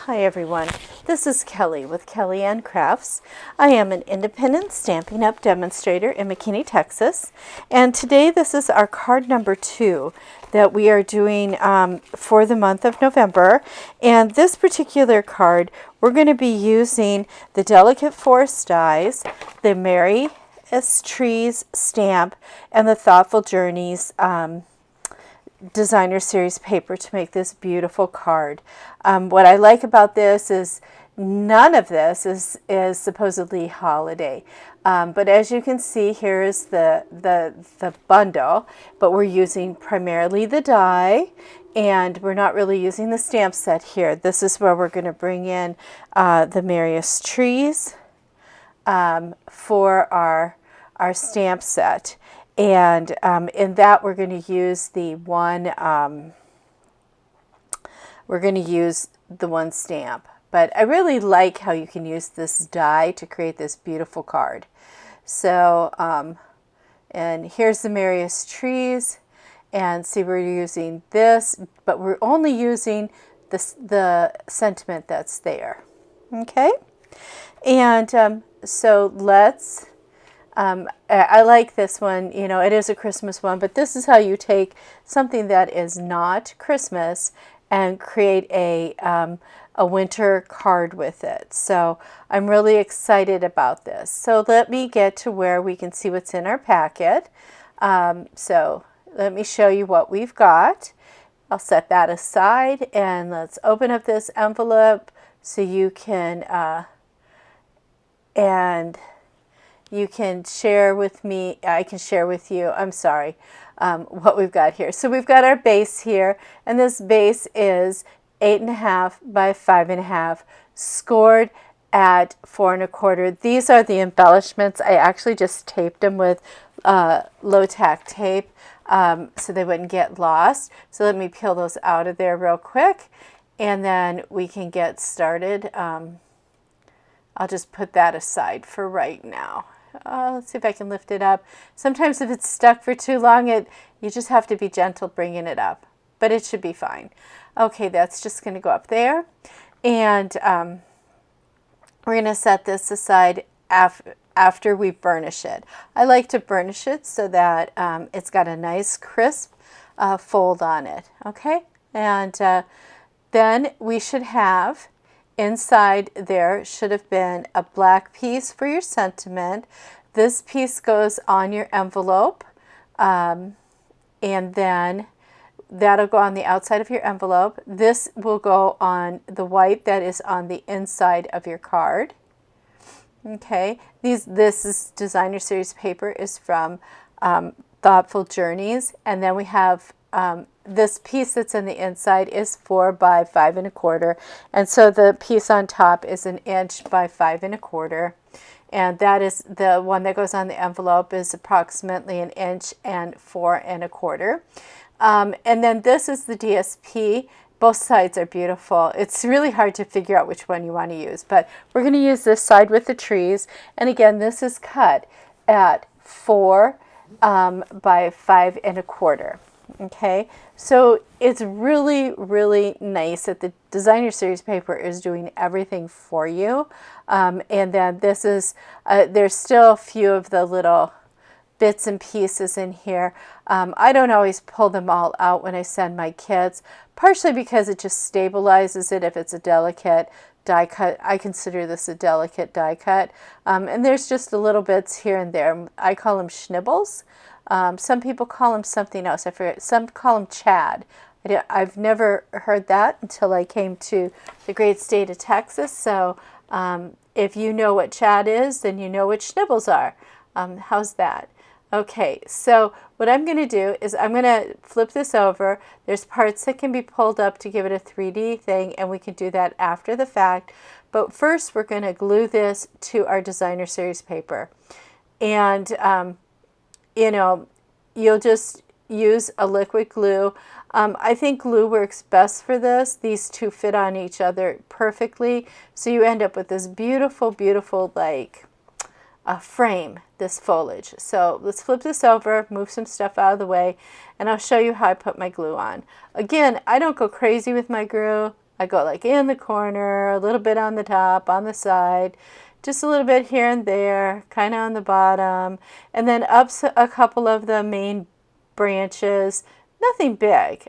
Hi everyone, this is Kelly with Kelly Ann Crafts. I am an independent Stampin' Up! Demonstrator in McKinney, Texas, and today this is our card number 2 that we are doing for the month of November. And this particular card, we're going to be using the Delicate Forest dies, the Merriest Trees stamp, and the Thoughtful Journeys designer series paper to make this beautiful card. What I like about this is none of this is supposedly holiday, but as you can see, here is the bundle, but we're using primarily the die, and we're not really using the stamp set here. This is where we're going to bring in the Merriest Trees for our stamp set. And in that, we're going to use the one stamp. But I really like how you can use this die to create this beautiful card. So, and here's the Merriest Trees, and see, we're using this, but we're only using the sentiment that's there. Okay, and so let's. I like this one. You know, it is a Christmas one, but this is how you take something that is not Christmas and create a winter card with it. So I'm really excited about this. So let me get to where we can see what's in our packet. So let me show you what we've got. I'll set that aside, and let's open up this envelope so you can and you can share with me, I can share with you, I'm sorry, what we've got here. So we've got our base here, and this base is 8.5 by 5.5, scored at 4 1/4. These are the embellishments. I actually just taped them with low-tack tape so they wouldn't get lost. So let me peel those out of there real quick, and then we can get started. I'll just put that aside for right now. Let's see if I can lift it up. Sometimes if it's stuck for too long, you just have to be gentle bringing it up, but it should be fine. Okay, that's just going to go up there, and we're going to set this aside after we burnish it. I like to burnish it so that it's got a nice crisp fold on it. Okay, and then we should have inside there should have been a black piece for your sentiment. This piece goes on your envelope, and then that'll go on the outside of your envelope. This will go on the white that is on the inside of your card. Okay, this is designer series paper is from Thoughtful Journeys, and then we have this piece that's in the inside is 4 by 5 1/4, and so the piece on top is 1 inch by 5 1/4, and that is the one that goes on the envelope is approximately 1 inch and 4 1/4. And then this is the DSP. Both sides are beautiful. It's really hard to figure out which one you want to use, but we're going to use this side with the trees, and again, this is cut at 4 by 5 1/4. Okay, so it's really, really nice that the designer series paper is doing everything for you. And then this is, there's still a few of the little bits and pieces in here. I don't always pull them all out when I send my kits, partially because it just stabilizes it if it's a delicate die cut. I consider this a delicate die cut. And there's just the little bits here and there. I call them schnibbles. Some people call them something else. I forget. Some call them Chad. I've never heard that until I came to the great state of Texas. So if you know what Chad is, then you know what schnibbles are. How's that? Okay, so what I'm going to do is I'm going to flip this over. There's parts that can be pulled up to give it a 3D thing, and we can do that after the fact. But first, we're going to glue this to our designer series paper. And you know, you'll just use a liquid glue. I think glue works best for this. These two fit on each other perfectly. So you end up with this beautiful, beautiful, like, frame, this foliage. So let's flip this over, move some stuff out of the way, and I'll show you how I put my glue on. Again, I don't go crazy with my glue. I go like in the corner, a little bit on the top, on the side, just a little bit here and there, kind of on the bottom, and then up a couple of the main branches. Nothing big.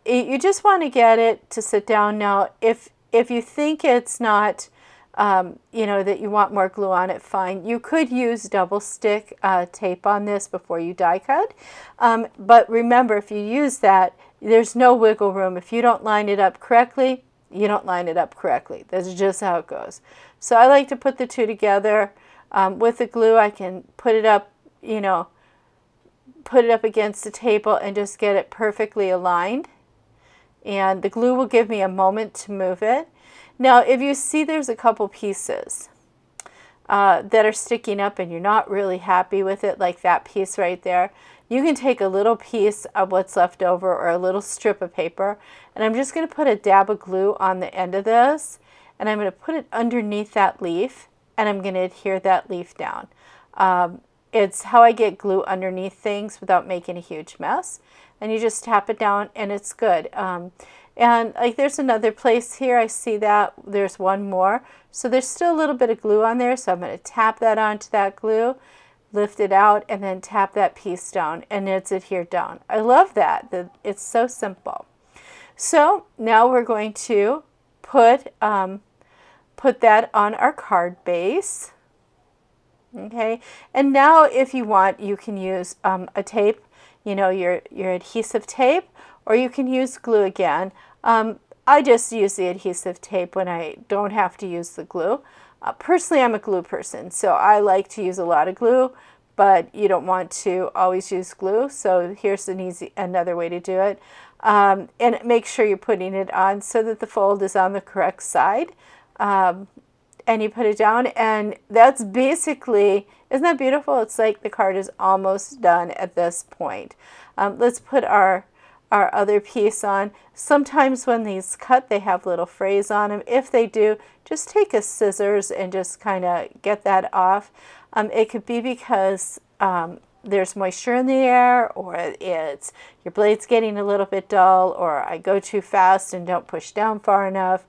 You just want to get it to sit down. Now, if you think it's not, you know, that you want more glue on it, fine. You could use double stick tape on this before you die cut. But remember, if you use that, there's no wiggle room. If you don't line it up correctly, you don't line it up correctly. That's just how it goes. So I like to put the two together. With the glue, I can put it up, you know, put it up against the table and just get it perfectly aligned. And the glue will give me a moment to move it. Now, if you see there's a couple pieces that are sticking up and you're not really happy with it, like that piece right there, you can take a little piece of what's left over or a little strip of paper, and I'm just going to put a dab of glue on the end of this, and I'm going to put it underneath that leaf, and I'm going to adhere that leaf down. It's how I get glue underneath things without making a huge mess. And you just tap it down and it's good. And like there's another place here, I see that there's one more. So there's still a little bit of glue on there, so I'm going to tap that onto that glue, lift it out, and then tap that piece down, and it's adhered down. I love that. It's so simple. So now we're going to put that on our card base. Okay, and now if you want, you can use a tape, you know, your adhesive tape, or you can use glue again. I just use the adhesive tape when I don't have to use the glue. Personally, I'm a glue person, so I like to use a lot of glue, but you don't want to always use glue, so here's another way to do it. And make sure you're putting it on so that the fold is on the correct side. And you put it down, and that's basically, isn't that beautiful? It's like the card is almost done at this point. Let's put our other piece on. Sometimes when these cut, they have little frays on them. If they do, just take a scissors and just kind of get that off. It could be because there's moisture in the air, or it's your blade's getting a little bit dull, or I go too fast and don't push down far enough.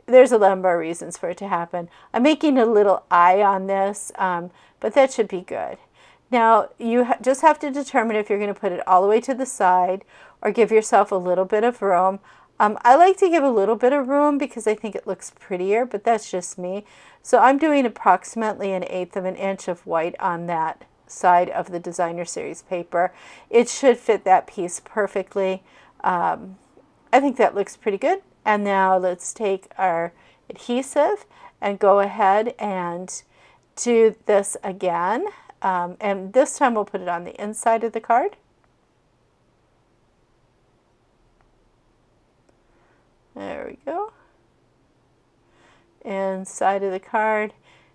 There's a number of reasons for it to happen. I'm making a little eye on this, but that should be good. Now, you just have to determine if you're going to put it all the way to the side or give yourself a little bit of room. I like to give a little bit of room because I think it looks prettier, but that's just me. So I'm doing approximately 1/8 of an inch of white on that side of the designer series paper. It should fit that piece perfectly. I think that looks pretty good. And now let's take our adhesive and go ahead and do this again. And this time we'll put it on the inside of the card. There we go. Inside of the card.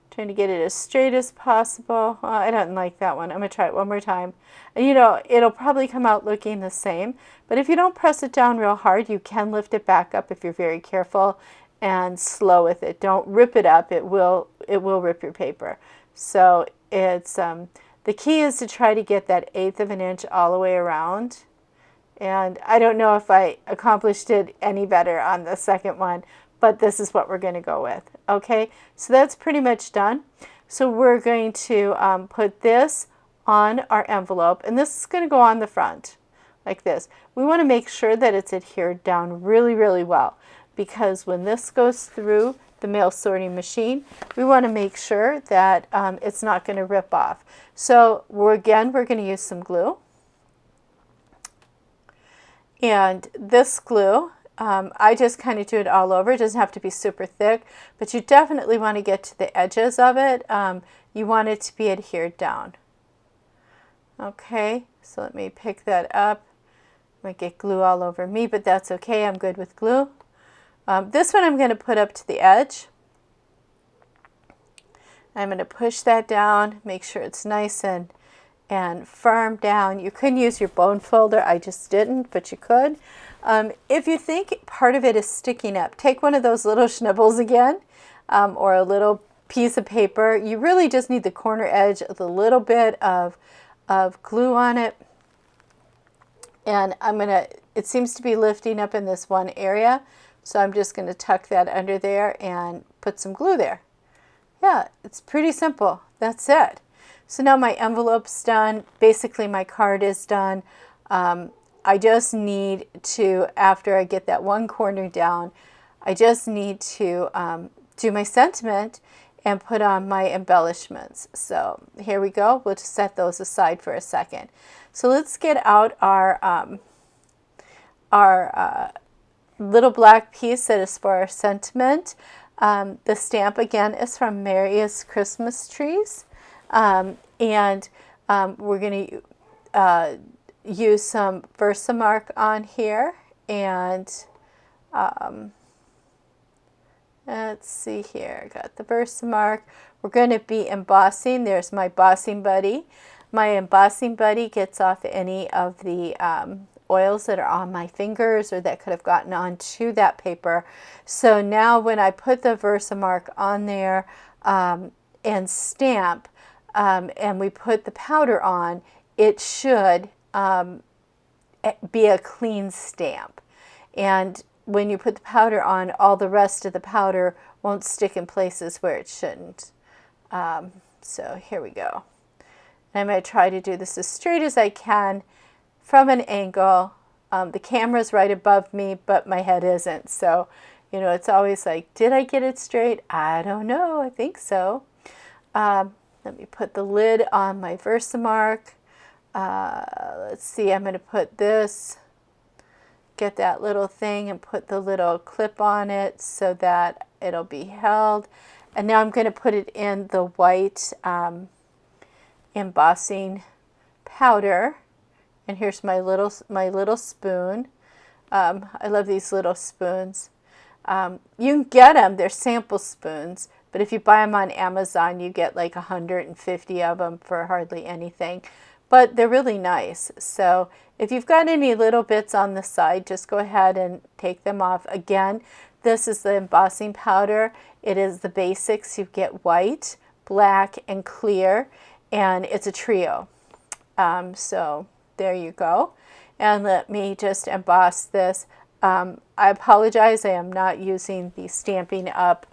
Trying to get it as straight as possible. I don't like that one. I'm going to try it one more time. And you know, it'll probably come out looking the same, but if you don't press it down real hard, you can lift it back up if you're very careful and slow with it. Don't rip it up. It will rip your paper. So it's the key is to try to get that 1/8 of an inch all the way around. And I don't know if I accomplished it any better on the second one, but this is what we're going to go with. Okay, so that's pretty much done. So we're going to put this on our envelope, and this is going to go on the front like this. We want to make sure that it's adhered down really, really well, because when this goes through the mail sorting machine, we want to make sure that it's not going to rip off. So we're going to use some glue. And this glue, I just kind of do it all over. It doesn't have to be super thick, but you definitely want to get to the edges of it. You want it to be adhered down. Okay, so let me pick that up. I might get glue all over me, but that's okay. I'm good with glue. This one I'm going to put up to the edge. I'm going to push that down, make sure it's nice and firm down. You can use your bone folder. I just didn't, but you could. If you think part of it is sticking up, take one of those little schnibbles again, or a little piece of paper. You really just need the corner edge with a little bit of glue on it, And it seems to be lifting up in this one area, so I'm just going to tuck that under there and put some glue there. Yeah, it's pretty simple. That's it. So now my envelope's done. Basically my card is done. I just need to, after I get that one corner down, I just need to do my sentiment and put on my embellishments. So here we go. We'll just set those aside for a second. So let's get out our little black piece that is for our sentiment. The stamp again is from Merriest Trees. And we're going to use some Versamark on here. And let's see here. I got the Versamark. We're going to be embossing. There's my embossing buddy. My embossing buddy gets off any of the oils that are on my fingers or that could have gotten onto that paper. So now when I put the Versamark on there and stamp and we put the powder on, it should be a clean stamp. And when you put the powder on, all the rest of the powder won't stick in places where it shouldn't. So here we go. And I'm going to try to do this as straight as I can from an angle. The camera's right above me, but my head isn't. So, you know, it's always like, did I get it straight? I don't know. I think so. Let me put the lid on my Versamark. Let's see. I'm going to put this, get that little thing and put the little clip on it so that it'll be held. And now I'm going to put it in the white embossing powder. And here's my little spoon. I love these little spoons. You can get them. They're sample spoons. But if you buy them on Amazon, you get like 150 of them for hardly anything. But they're really nice. So if you've got any little bits on the side, just go ahead and take them off. Again, this is the embossing powder. It is the basics. You get white, black, and clear. And it's a trio. So there you go. And let me just emboss this. I apologize. I am not using the Stampin' Up!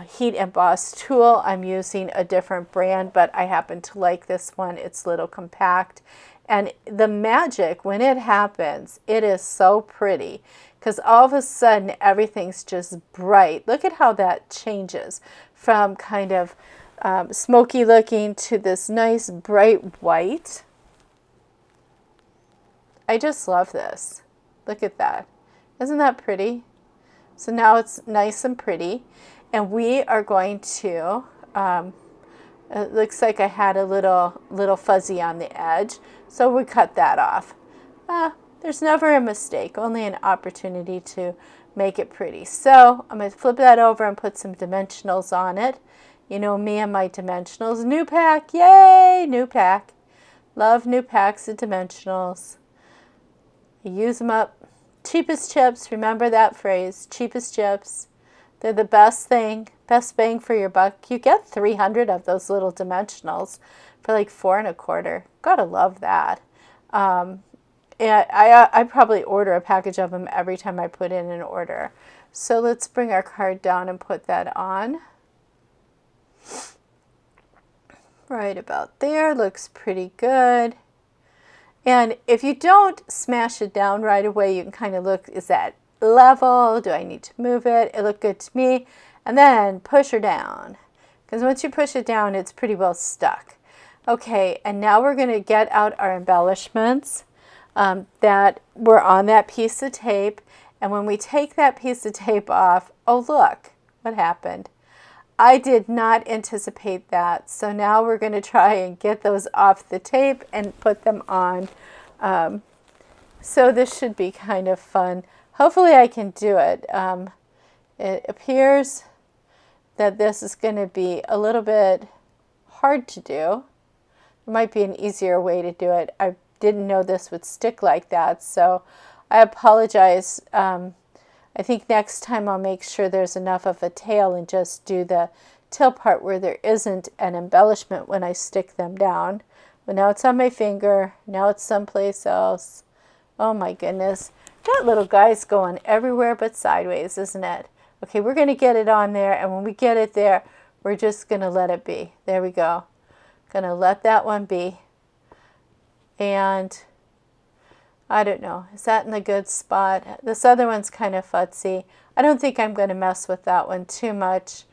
Heat Emboss tool. I'm using a different brand, but I happen to like this one. It's a little compact. And the magic, when it happens, it is so pretty because all of a sudden everything's just bright. Look at how that changes from kind of smoky looking to this nice bright white. I just love this. Look at that. Isn't that pretty? So now it's nice and pretty. And we are going to, it looks like I had a little fuzzy on the edge. So we cut that off. There's never a mistake, only an opportunity to make it pretty. So I'm going to flip that over and put some dimensionals on it. You know me and my dimensionals. New pack, yay, new pack. Love new packs of dimensionals. I use them up. Cheapest chips, remember that phrase, cheapest chips. They're the best thing, best bang for your buck. You get 300 of those little dimensionals for like $4.25. Gotta love that. And I probably order a package of them every time I put in an order. So let's bring our card down and put that on. Right about there, looks pretty good. And if you don't smash it down right away, you can kind of look, is that level? Do I need to move it? It looked good to me. And then push her down. Because once you push it down, it's pretty well stuck. Okay, and now we're going to get out our embellishments that were on that piece of tape. And when we take that piece of tape off, oh look what happened. I did not anticipate that. So now we're going to try and get those off the tape and put them on. So this should be kind of fun. Hopefully I can do it. It appears that this is going to be a little bit hard to do. There might be an easier way to do it. I didn't know this would stick like that, so I apologize. I think next time I'll make sure there's enough of a tail and just do the tail part where there isn't an embellishment when I stick them down. But now it's on my finger. Now it's someplace else. Oh my goodness. That little guy's going everywhere but sideways, isn't it? Okay, we're going to get it on there, and when we get it there, we're just going to let it be. There we go. Going to let that one be. And I don't know, is that in a good spot? This other one's kind of futzy. I don't think I'm going to mess with that one too much.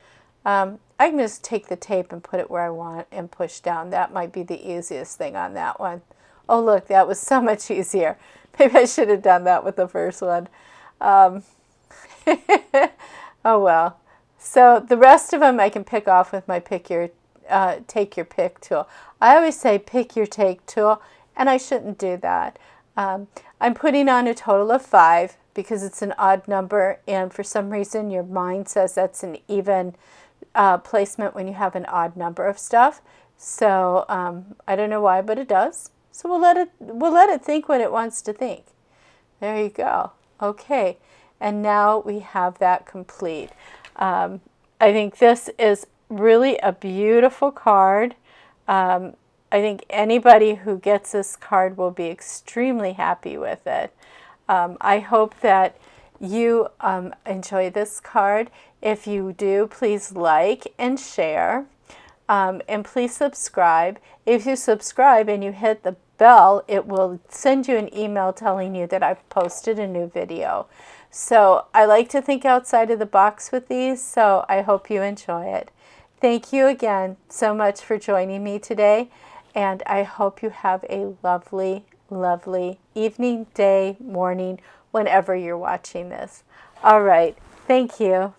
I can just take the tape and put it where I want and push down. That might be the easiest thing on that one. Oh look, that was so much easier. Maybe I should have done that with the first one. Oh well. So the rest of them I can pick off with my take your pick tool. I always say pick your take tool, and I shouldn't do that. I'm putting on a total of 5 because it's an odd number, and for some reason your mind says that's an even placement when you have an odd number of stuff. So I don't know why, but it does. So we'll let it think what it wants to think. There you go. Okay, and now we have that complete. I think this is really a beautiful card. I think anybody who gets this card will be extremely happy with it. I hope that you enjoy this card. If you do, please like and share. And please subscribe. If you subscribe and you hit the bell, it will send you an email telling you that I've posted a new video. So I like to think outside of the box with these, so I hope you enjoy it. Thank you again so much for joining me today, and I hope you have a lovely, lovely evening, day, morning, whenever you're watching this. All right. Thank you.